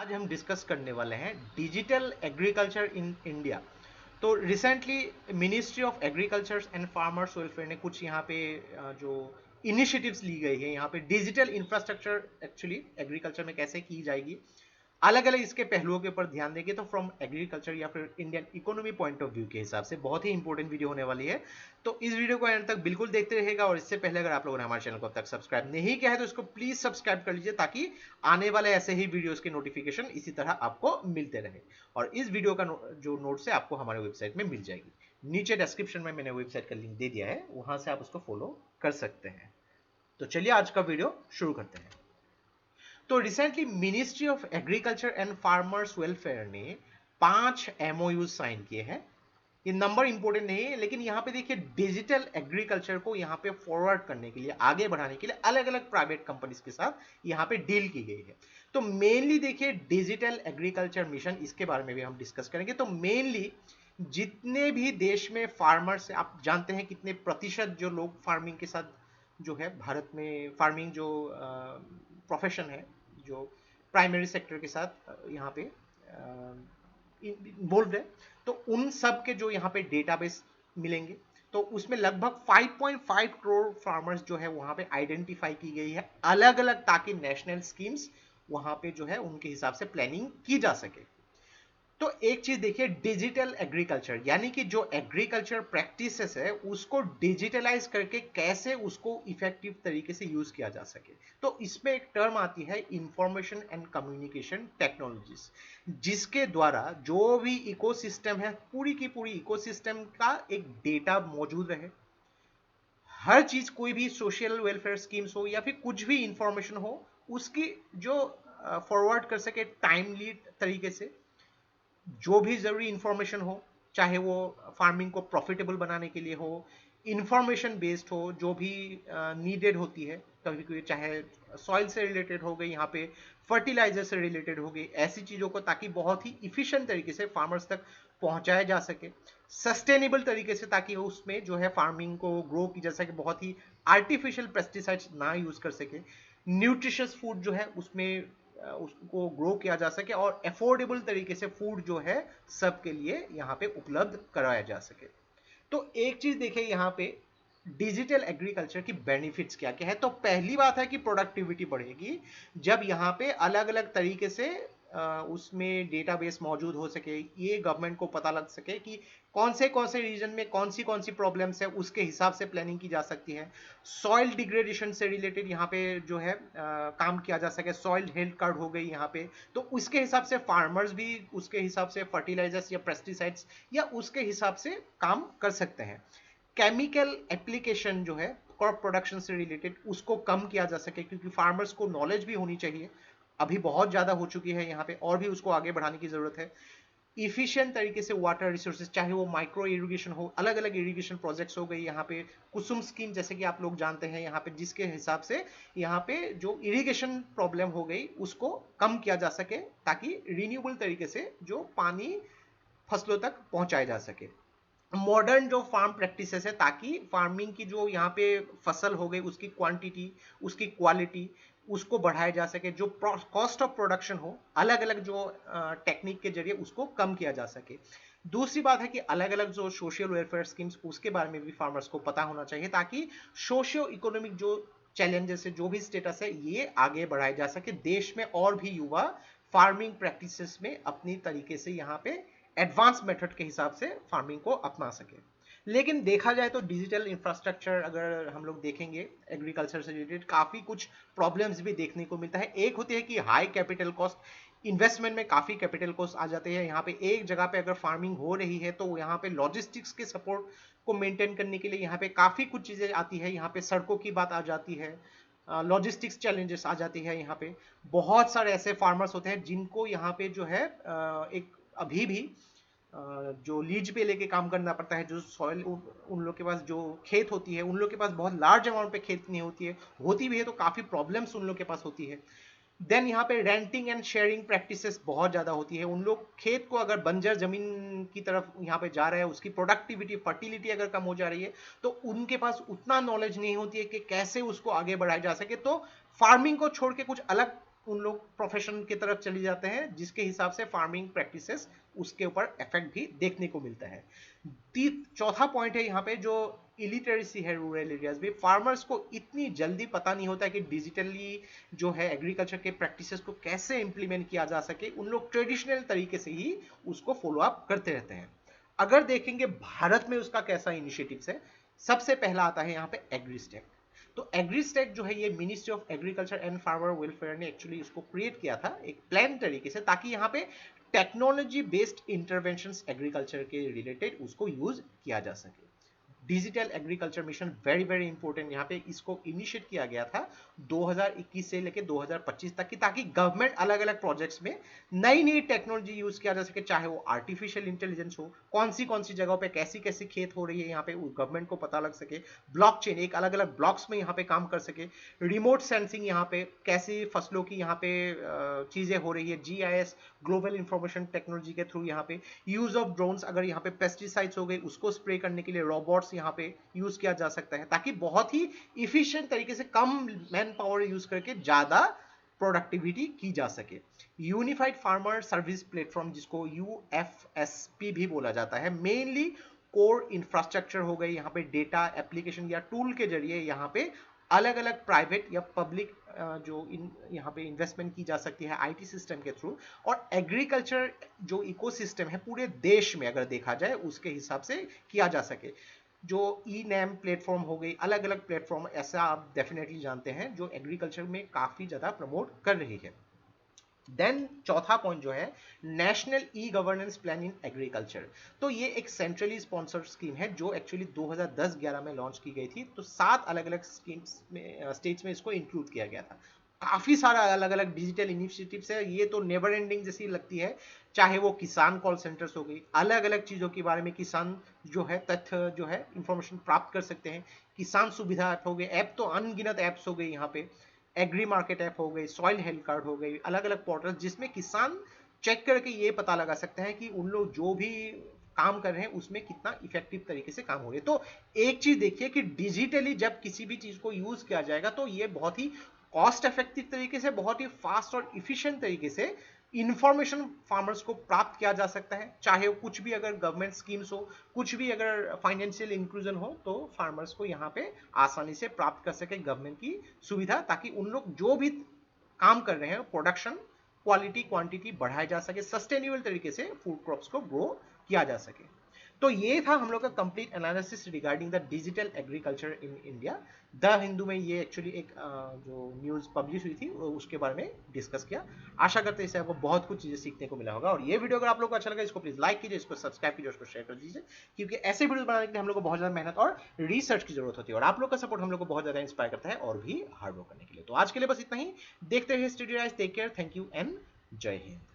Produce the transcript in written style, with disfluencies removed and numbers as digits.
आज हम डिस्कस करने वाले हैं डिजिटल एग्रीकल्चर इन इंडिया। तो recently ministry of agriculture and farmers welfare ने कुछ यहाँ पे जो इनिशिएटिव्स ली गई है, यहाँ पे डिजिटल इंफ्रास्ट्रक्चर एक्चुअली एग्रीकल्चर में कैसे की जाएगी, अलग अलग इसके पहलुओं के ऊपर ध्यान देंगे। तो फ्रॉम एग्रीकल्चर या फिर Indian economy point of view के हिसाब से बहुत ही इंपॉर्टेंट वीडियो होने वाली है। तो इस वीडियो को एंड तक बिल्कुल देखते रहेगा। और इससे पहले अगर आप लोगों ने हमारे चैनल को अब तक सब्सक्राइब नहीं किया है तो इसको प्लीज सब्सक्राइब कर लीजिए, ताकि आने वाले ऐसे ही वीडियोस के नोटिफिकेशन इसी तरह आपको मिलते रहे। और इस वीडियो का जो नोट्स है आपको हमारे वेबसाइट में मिल जाएगी। नीचे डिस्क्रिप्शन में मैंने वेबसाइट का लिंक दे दिया है, वहां से आप उसको फॉलो कर सकते हैं। तो चलिए आज का वीडियो शुरू करते हैं। तो recently ministry of agriculture and farmers welfare ने 5 एमओयू साइन किए हैं। ये नंबर इंपॉर्टेंट नहीं है, लेकिन यहाँ पे देखिए डिजिटल एग्रीकल्चर को यहाँ पे फॉरवर्ड करने के लिए, आगे बढ़ाने के लिए अलग अलग प्राइवेट कंपनीज के साथ यहाँ पे डील की गई है। तो मेनली देखिए डिजिटल एग्रीकल्चर मिशन, इसके बारे में भी हम डिस्कस करेंगे। तो मेनली जितने भी देश में फार्मर्स, आप जानते हैं कितने प्रतिशत जो लोग फार्मिंग के साथ जो है, भारत में फार्मिंग जो प्रोफेशन है, जो प्राइमरी सेक्टर के साथ यहाँ पे इन्वॉल्व है, तो उन सब के जो यहाँ पे डेटाबेस मिलेंगे। तो उसमें लगभग 5.5 करोड़ फार्मर्स जो है वहां पे आइडेंटिफाई की गई है अलग अलग, ताकि नेशनल स्कीम्स वहां पे जो है उनके हिसाब से प्लानिंग की जा सके। तो एक चीज देखिए, डिजिटल एग्रीकल्चर यानी कि जो एग्रीकल्चर प्रैक्टिसेस है उसको डिजिटलाइज करके कैसे उसको इफेक्टिव तरीके से यूज किया जा सके। तो इसमें एक टर्म आती है इंफॉर्मेशन एंड कम्युनिकेशन टेक्नोलॉजीज, जिसके द्वारा जो भी इकोसिस्टम है, पूरी की पूरी इकोसिस्टम का एक डेटा मौजूद रहे। हर चीज, कोई भी सोशल वेलफेयर स्कीम्स हो या फिर कुछ भी इंफॉर्मेशन हो, उसकी जो फॉरवर्ड कर सके टाइमली तरीके से। जो भी जरूरी इंफॉर्मेशन हो, चाहे वो फार्मिंग को प्रॉफिटेबल बनाने के लिए हो, इंफॉर्मेशन बेस्ड हो, जो भी नीडेड होती है कभी कभी, चाहे सॉइल से रिलेटेड हो गई, यहाँ पे फर्टिलाइजर से रिलेटेड हो गई, ऐसी चीजों को ताकि बहुत ही इफिशिएंट तरीके से फार्मर्स तक पहुंचाया जा सके, सस्टेनेबल तरीके से, ताकि उसमें जो है फार्मिंग को ग्रो की जा सके, बहुत ही आर्टिफिशियल पेस्टिसाइड्स ना यूज कर सके, न्यूट्रिशियस फूड जो है उसमें उसको ग्रो किया जा सके, और अफोर्डेबल तरीके से फूड जो है सबके लिए यहाँ पे उपलब्ध कराया जा सके। तो एक चीज देखिए यहाँ पे डिजिटल एग्रीकल्चर की बेनिफिट्स क्या क्या है। तो पहली बात है कि प्रोडक्टिविटी बढ़ेगी, जब यहाँ पे अलग अलग तरीके से उसमें डेटाबेस मौजूद हो सके, ये गवर्नमेंट को पता लग सके कि कौन से रीजन में कौन सी प्रॉब्लम्स है, उसके हिसाब से प्लानिंग की जा सकती है। सॉइल डिग्रेडेशन से रिलेटेड यहाँ पे जो है काम किया जा सके, सॉइल हेल्थ कार्ड हो गई यहाँ पे, तो उसके हिसाब से फार्मर्स भी उसके हिसाब से फर्टिलाइजर्स या पेस्टिसाइड्स या उसके हिसाब से काम कर सकते हैं। केमिकल एप्लीकेशन जो है क्रॉप प्रोडक्शन से रिलेटेड, उसको कम किया जा सके, क्योंकि फार्मर्स को नॉलेज भी होनी चाहिए, अभी बहुत ज्यादा हो चुकी है यहाँ पे, और भी उसको आगे बढ़ाने की जरूरत है। इफिशिएंट तरीके से वाटर रिसोर्सेज, चाहे वो माइक्रो इरिगेशन हो, अलग अलग इरिगेशन प्रोजेक्ट्स हो गई यहाँ पे, कुसुम स्कीम जैसे कि आप लोग जानते हैं यहाँ पे, जिसके हिसाब से यहाँ पे जो इरिगेशन प्रॉब्लम हो गई उसको कम किया जा सके, ताकि रिन्यूएबल तरीके से जो पानी फसलों तक पहुंचाया जा सके। मॉडर्न जो फार्म प्रैक्टिसेस है, ताकि फार्मिंग की जो यहाँ पे फसल हो गई उसकी क्वांटिटी, उसकी क्वालिटी, उसको बढ़ाया जा सके, जो कॉस्ट ऑफ प्रोडक्शन हो अलग अलग जो टेक्निक के जरिए उसको कम किया जा सके। दूसरी बात है कि अलग अलग जो सोशल वेलफेयर स्कीम्स, उसके बारे में भी फार्मर्स को पता होना चाहिए, ताकि सोशियो इकोनॉमिक जो चैलेंजेस है, जो भी स्टेटस है, ये आगे बढ़ाया जा सके, देश में और भी युवा फार्मिंग प्रैक्टिसेस में अपनी तरीके से यहाँ पे एडवांस मेथड के हिसाब से फार्मिंग को अपना सके। लेकिन देखा जाए तो डिजिटल इंफ्रास्ट्रक्चर अगर हम लोग देखेंगे, एग्रीकल्चर से रिलेटेड काफी कुछ प्रॉब्लम्स भी देखने को मिलता है। एक होती है कि हाई कैपिटल कॉस्ट, इन्वेस्टमेंट में काफी कैपिटल कॉस्ट आ जाते हैं। यहाँ पे एक जगह पे अगर फार्मिंग हो रही है तो यहाँ पे लॉजिस्टिक्स के सपोर्ट को मेंटेन करने के लिए यहाँ पे काफी कुछ चीजें आती है। यहाँ पे सड़कों की बात आ जाती है, लॉजिस्टिक्स चैलेंजेस आ जाती है। यहाँ पे बहुत सारे ऐसे फार्मर्स होते हैं जिनको यहाँ पे जो है एक अभी भी जो लीज पे लेके काम करना पड़ता है। जो सॉइल, उन लोग के पास जो खेत होती है, उन लोग के पास बहुत लार्ज अमाउंट पे खेत नहीं होती है, होती भी है तो काफी प्रॉब्लम्स उन लोग के पास होती है। देन यहाँ पे रेंटिंग एंड शेयरिंग प्रैक्टिसेस बहुत ज्यादा होती है। उन लोग खेत को अगर बंजर जमीन की तरफ यहाँ पे जा रहे हैं, उसकी प्रोडक्टिविटी, फर्टिलिटी अगर कम हो जा रही है, तो उनके पास उतना नॉलेज नहीं होती है कि कैसे उसको आगे बढ़ाया जा सके। तो फार्मिंग को छोड़ के कुछ अलग उन लोग प्रोफेशन की तरफ चले जाते हैं, जिसके हिसाब से फार्मिंग प्रैक्टिसेस उसके ऊपर इफेक्ट भी देखने को मिलता है। चौथा पॉइंट है यहाँ पे जो इलिटरेसी है रूरल एरियाज में, फार्मर्स को इतनी जल्दी पता नहीं होता है कि डिजिटली जो है एग्रीकल्चर के प्रैक्टिसेस को कैसे इंप्लीमेंट किया जा सके। उन लोग ट्रेडिशनल तरीके से ही उसको फॉलो अप करते रहते हैं। अगर देखेंगे भारत में उसका कैसा इनिशिएटिव्स है, सबसे पहला आता है यहाँ पे एग्रीस्टेक। तो एग्रीस्टेक जो है ये ministry of agriculture and farmer welfare ने एक्चुअली इसको क्रिएट किया था एक प्लान तरीके से, ताकि यहाँ पे टेक्नोलॉजी बेस्ड इंटरवेंशंस एग्रीकल्चर के रिलेटेड उसको यूज किया जा सके। Digital agriculture mission very very important, यहाँ पे इसको इनिशिएट किया गया था 2021 से लेकर 2025 तक की, ताकि गवर्नमेंट अलग अलग प्रोजेक्ट्स में नई नई टेक्नोलॉजी यूज किया जा सके, चाहे वो आर्टिफिशियल इंटेलिजेंस हो, कौन सी जगहों पे कैसी कैसी खेत हो रही है यहाँ पे गवर्नमेंट को पता लग सके, ब्लॉकचेन एक अलग अलग ब्लॉक्स में यहाँ पे काम कर सके, रिमोट सेंसिंग यहाँ पे कैसी फसलों की यहाँ पे चीजें हो रही है, GIS ग्लोबल इंफॉर्मेशन टेक्नोलॉजी के थ्रू यहाँ पे यूज ऑफ ड्रोन्स, अगर यहाँ पे पेस्टिसाइड्स हो गए उसको स्प्रे करने के लिए रोबोट्स यहाँ पे यूज किया जा सकता है, ताकि बहुत ही इफिशिएंट तरीके से कम मैन पावर यूज करके ज्यादा प्रोडक्टिविटी की जा सके। यूनिफाइड फार्मर सर्विस प्लेटफॉर्म जिसको UFSP भी बोला जाता है, मेनली कोर इंफ्रास्ट्रक्चर हो गई, यहाँ पे डेटा एप्लीकेशन या टूल के जरिए यहाँ पे अलग अलग प्राइवेट या पब्लिक जो यहाँ पे इन्वेस्टमेंट की जा सकती है IT सिस्टम के थ्रू, और एग्रीकल्चर जो इकोसिस्टम है पूरे देश में अगर देखा जाए उसके हिसाब से किया जा सके। जो E-NAM प्लेटफॉर्म हो गई, अलग अलग प्लेटफॉर्म ऐसा आप डेफिनेटली जानते हैं जो एग्रीकल्चर में काफी ज्यादा प्रमोट कर रही है। देन चौथा पॉइंट जो है national e-governance plan in agriculture. तो ये एक सेंट्रली स्पॉन्सर्ड स्कीम है जो एक्चुअली 2010-11 में लॉन्च की गई थी। तो 7 अलग अलग स्कीम्स में स्टेट्स में इसको इंक्लूड किया गया था। काफी सारा अलग अलग डिजिटल इनिशिएटिव्स है, ये तो नेवर एंडिंग जैसी लगती है, चाहे वो किसान कॉल सेंटर्स हो गई, अलग अलग चीजों के बारे में किसान जो है तथ्य जो है इंफॉर्मेशन प्राप्त कर सकते हैं, किसान सुविधा ऐप हो गए, ऐप तो अनगिनत ऐप्स हो गई यहाँ पे, एग्री मार्केट ऐप हो गई, सॉइल हेल्थ कार्ड हो गई, अलग अलग पोर्टल जिसमें किसान चेक करके ये पता लगा सकते हैं कि उन लोग जो भी काम कर रहे हैं उसमें कितना इफेक्टिव तरीके से काम हो रही है। तो एक चीज देखिए कि डिजिटली जब किसी भी चीज को यूज किया जाएगा तो ये बहुत ही कॉस्ट इफेक्टिव तरीके से, बहुत ही फास्ट और इफिशिएंट तरीके से इंफॉर्मेशन फार्मर्स को प्राप्त किया जा सकता है। चाहे वो कुछ भी अगर गवर्नमेंट स्कीम्स हो, कुछ भी अगर फाइनेंशियल इंक्लूजन हो, तो फार्मर्स को यहाँ पे आसानी से प्राप्त कर सके गवर्नमेंट की सुविधा, ताकि उन लोग जो भी काम कर रहे हैं प्रोडक्शन क्वालिटी क्वांटिटी बढ़ाया जा सके, सस्टेनेबल तरीके से फूड क्रॉप्स को ग्रो किया जा सके। तो ये था हम लोग का complete analysis regarding the digital agriculture in India. The Hindu में ये एक्चुअली एक जो न्यूज पब्लिश हुई थी उसके बारे में डिस्कस किया। आशा करते हैं इससे आपको बहुत कुछ चीजें सीखने को मिला होगा। और ये वीडियो अगर आप लोग को अच्छा लगा इसको प्लीज लाइक कीजिए, इसको सब्सक्राइब कीजिए, उसको शेयर कर दीजिए, क्योंकि ऐसे वीडियो बनाने के लिए हम लोग को बहुत ज्यादा मेहनत और रिसर्च की जरूरत होती है, और आप लोग का सपोर्ट हम लोग को बहुत ज्यादा इंस्पायर करता है और भी हार्ड वर्क करने के लिए। तो आज के लिए बस इतना ही, देखते रहिए study rise, take care, thank you and जय हिंद।